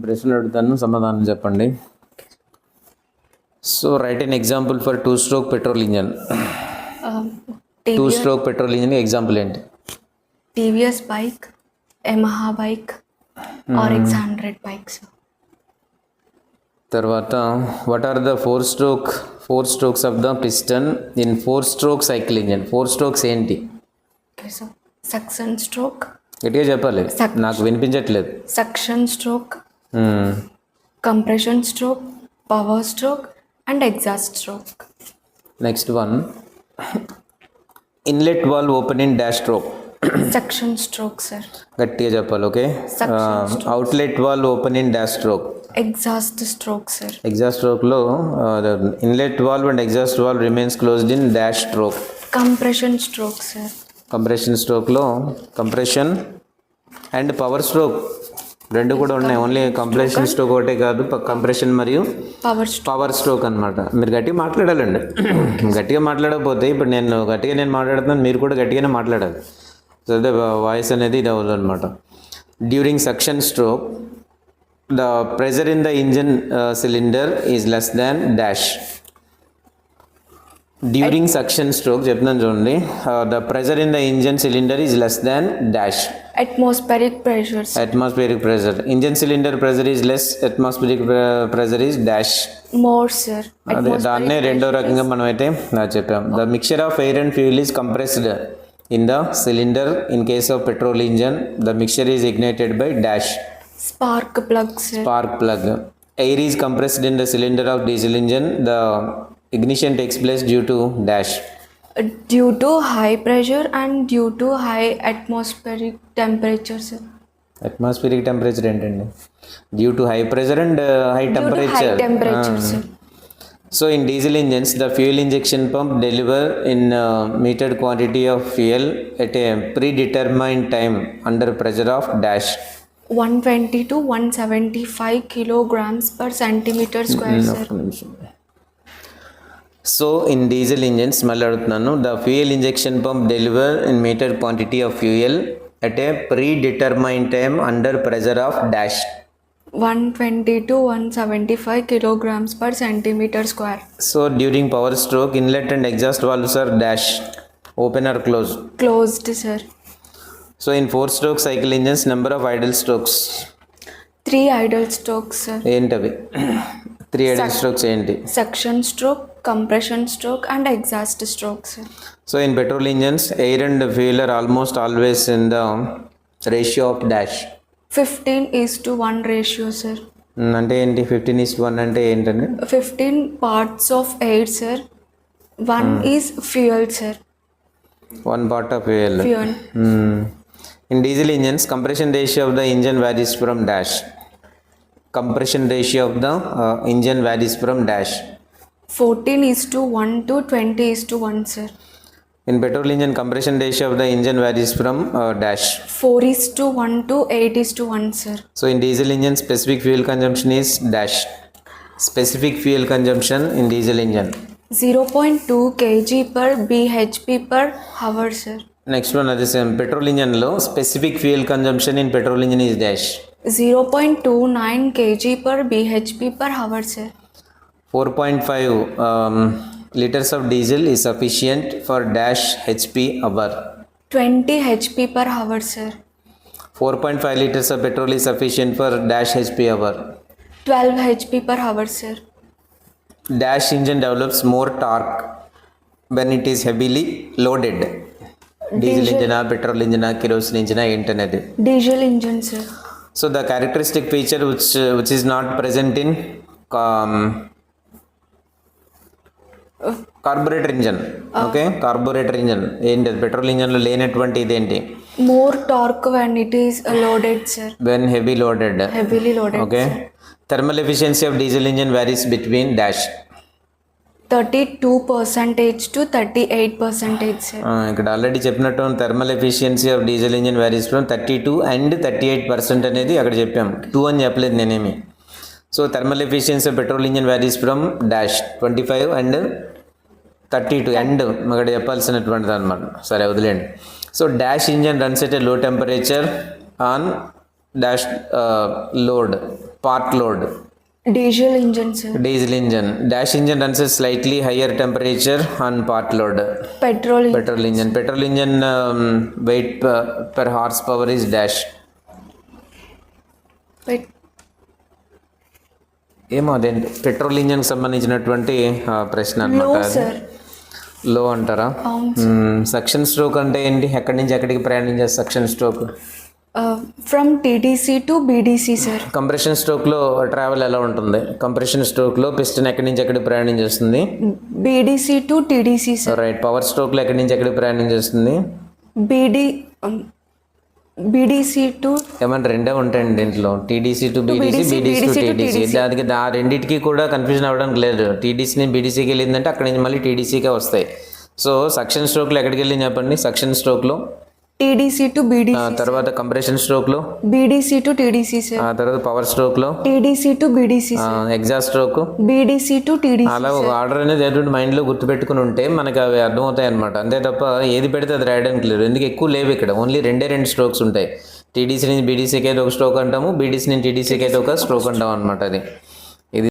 ప్రశ్నలు అడుగుతాను, సమాధానం చెప్పండి. So write an example for two stroke petrol engine. Two stroke petrol engine example ఏంటి? TVS bike, Yamaha bike, RX 100 bikes. తర్వాత what are the four strokes of the piston in four stroke cycle engine? Four strokes ఏంటి? Suction stroke. గట్టిగా చెప్పాలి, నాకు వినిపించట్లేదు. Suction stroke, compression stroke, power stroke and exhaust stroke. Next one, inlet valve open in dash stroke. Suction stroke sir. గట్టిగా చెప్పాలి. Okay. Outlet valve open in dash stroke. Exhaust stroke sir. Exhaust స్ట్రోక్లో inlet valve and exhaust valve remains closed in dash stroke. Compression stroke sir. Compression స్ట్రోక్లో compression and power stroke రెండు కూడా ఉన్నాయి. Only compression stroke ఒకటే కాదు, compression మరియు power stroke అనమాట. మీరు గట్టిగా మాట్లాడాలండి. గట్టిగా మాట్లాడకపోతే ఇప్పుడు నేను మాట్లాడుతున్నాను, మీరు కూడా గట్టిగానే మాట్లాడాలి. సో అదే వాయిస్ అనేది ఇది అవ్వదు అనమాట. During suction stroke the pressure in the engine cylinder is less than dash. During suction stroke చెప్తున్నాను చూడండి. The pressure in the engine cylinder is less than dash. Atmospheric pressure. Atmospheric pressure. Engine cylinder pressure is less, atmospheric pressure is dash. More sir. అదే దాన్నే రెండో రకంగా మనం అయితే చెప్పాం. The mixture of air and fuel is compressed in the cylinder. In case of petrol engine the mixture is ignited by dash. Spark plug. Spark plug. Air is compressed in the cylinder of diesel engine. The ignition takes place due to dash. Due to high pressure and due to high atmospheric temperature sir. Atmospheric temperature ఏంటండి? Due to high pressure and high temperature. High temperature sir. So in diesel engines the fuel injection pump deliver in metered quantity of fuel at a predetermined time under pressure of dash. 120 to 175 kilograms per centimeter square sir. So in diesel engines మళ్ళీ అడుగుతున్నాను, the fuel injection pump deliver in metered quantity of fuel at a predetermined time under pressure of dash. 120 to 175 kilograms per centimeter square. So during power stroke inlet and exhaust valves are dash, open or closed? Closed sir. So in four stroke cycle engines number of idle strokes? 3 idle strokes sir. ఏంటవి 3 idle strokes ఏంటి? Suction stroke, compression stroke and exhaust stroke sir. So in petrol engines air and fuel are almost always in the ratio of dash. 15:1 ratio sir. అంటే ఏంటి 15:1 అంటే ఏంటండి? 15 parts of air sir, 1 is fuel sir. 1 part of fuel. In diesel engines compression ratio of the engine varies from dash. Compression ratio of the engine varies from dash. 14:1 to 20:1 sir. In petrol engine compression ratio of the engine varies from dash. 4:1 to 8:1 sir. So in diesel engine specific fuel consumption is dash. Specific fuel consumption in diesel engine 0.2 kg per bhp per hour sir. Next one అది same. Petrol ఇంజన్లో specific fuel consumption in petrol engine is dash. 0.29 kg per bhp per hour sir. 4.5 liters of diesel is sufficient for dash hp hour. 20 hp per hour sir. 4.5 liters of petrol is sufficient for dash hp hour. 12 hp per hour sir. Dash engine develops more torque when it is heavily loaded. Diesel ఇంజినా, petrol ఇంజినా, కిరోసిన్ ఇంజినా ఏంటనేది? Diesel engine sir. So the characteristic feature which is not present in carburettor engine. Okay, carburettor engine ఏంటి? Petrol ఇంజన్లో లేనటువంటి ఇదేంటి? More torque when it is loaded sir. When heavy loaded. Heavily loaded. Okay. Thermal efficiency of diesel engine varies between dash. 32% to 38% sir. ఇక్కడ already చెప్పినట్టు thermal efficiency of diesel engine varies from 32 and 38% అనేది అక్కడ చెప్పాం. 2 అని చెప్పలేదు నేనేమి. So thermal efficiency of petrol engine varies from dash 25 and 32 and అక్కడ చెప్పాల్సినటువంటిది అనమాట. సరే వదిలేండి. So dash engine runs at a low temperature on dash load, part load. Diesel engine sir. Diesel engine. Dash engine runs slightly higher temperature on part load. Petrol petrol engine. Petrol engine weight per horse power is dash. ఏమో అదేంటి petrol ఇంజన్కి సంబంధించినటువంటి ప్రశ్న లో అనమాట. Sir. లో అంటారా? Suction stroke అంటే ఏంటి? ఎక్కడి నుంచి ఎక్కడికి ప్రయాణించే suction stroke? From TDC to BDC sir. Compression స్ట్రోక్లో ట్రావెల్ ఎలా ఉంటుంది? కంప్రెషన్ స్ట్రోక్లో పిస్టన్ ఎక్కడి నుంచి ఎక్కడికి ప్రయాణం చేస్తుంది? BDC to TDC sir. Right. Power స్ట్రోక్లో ఎక్కడి నుంచి ఎక్కడికి ప్రయాణం చేస్తుంది? బీడీసీ టు ఏమన్నా రెండే ఉంటాయండి దీంట్లో. TDC to BDC, BDC to TDC. దానికి ఆ రెండింటికి కూడా కన్ఫ్యూజన్ అవ్వడానికి లేదు. టీడీసీ బీడీసీకి వెళ్ళిందంటే అక్కడి నుంచి మళ్ళీ టీడీసీకే వస్తాయి. సో సక్షన్ స్ట్రోక్లో ఎక్కడికి వెళ్ళింది చెప్పండి? సక్షన్ స్ట్రోక్లో టీడీసీ టు బీడీసీ. తర్వాత కంప్రెషన్ స్ట్రోక్లో బీడీసీ టు టీడీసీ సార్. తర్వాత పవర్ స్ట్రోక్లో TDC to BDC. Exhaust stroke BDC to TDC. అలా ఒక ఆర్డర్ అనేది ఏదో మైండ్లో గుర్తుపెట్టుకుని ఉంటే మనకి అవి అర్థమవుతాయి అనమాట. అంతే తప్ప ఏది పెడితే అది రాయడానికి లేదు. ఎందుకు ఎక్కువ లేవు ఇక్కడ. ఓన్లీ రెండు స్ట్రోక్స్ ఉంటాయి. టీడీసీ నుంచి బీడీసీకి అయితే ఒక స్ట్రోక్ అంటాము, బీడీసీ నుంచి టీడీసీకి అయితే ఒక స్ట్రోక్ అంటాం అనమాట. అది